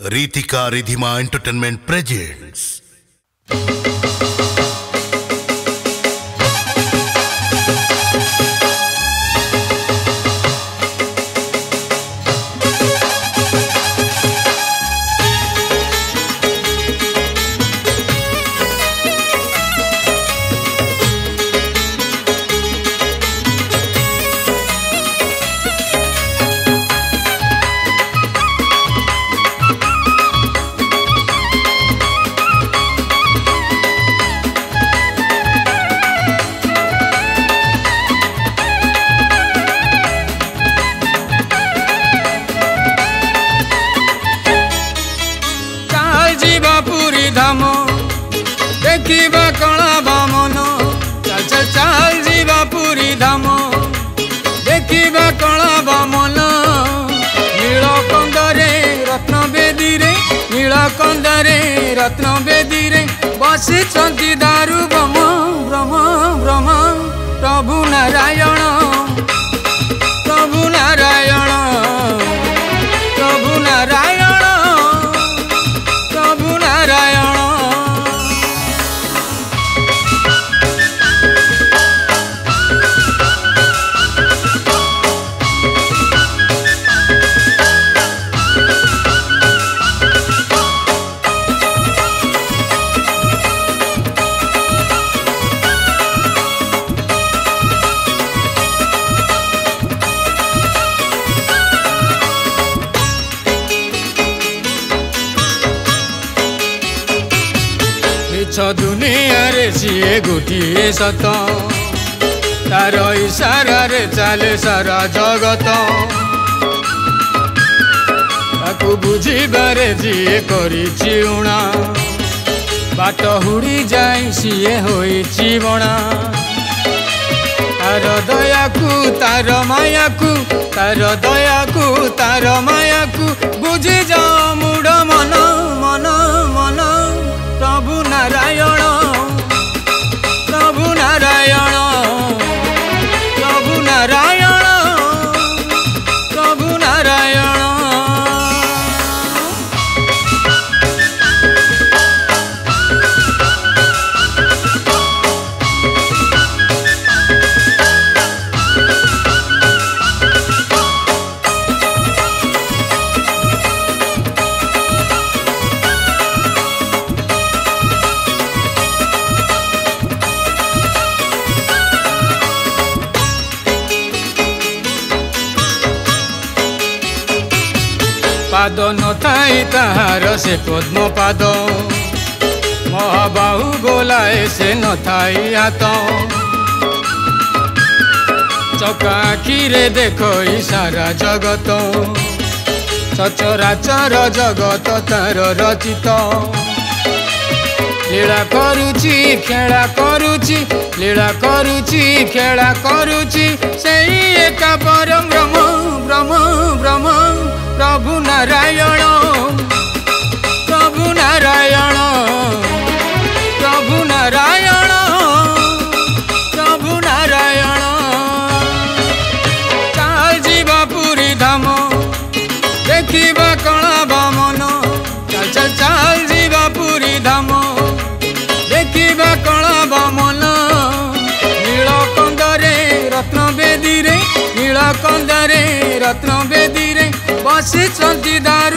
Ritika Ridhima entertainment presents. देखिबा कला बामन चल चल चल जीवा पूरी धाम देखिबा कला बामन नीलकंदरे रत्न बेदी रे नीलकंदरे रत्न बेदी रे बसिଛନ୍ତି दारू ब्रह्म ब्रह्म ब्रह्म प्रभु नारायण प्रभु नारायण प्रभु नारायण प्रभु नारायण। दुनिया रे सीए गोटे सत तार इशारा रे चले सारा जगत ताकू बुझीबारे जीए करिछि उणा बाट हुड़ी जाई सीए होइछि बणा तार दया को तार माया को तार दया को तार माया को बुझी जा मुड़ मन मन मन प्रभु नारायण प्रभु नारायण प्रभु नारायण प्रभु नारायण। पाद नथाई ताहार से पद्म पाद महाबाहु बोलाए से नथाई हाथ चका आखिरे देखो सारा जगत सचराचर जगत तार रचित लीला करुची खेला करुची लीला करुची खेला करुची सेई एका परम ब्रह्म ब्रह्म ब्रह्म प्रभु नारायण प्रभु नारायण प्रभु नारायण प्रभु नारायण। चल जीवा पूरी धाम देखिबा कला बामन चल चल चल जीवा पूरी धाम देखिबा कला बामन नीलकंदरे रत्न बेदी रे नीलकंदरे रत्न बेदी रे बसिଛନ୍ତି दारू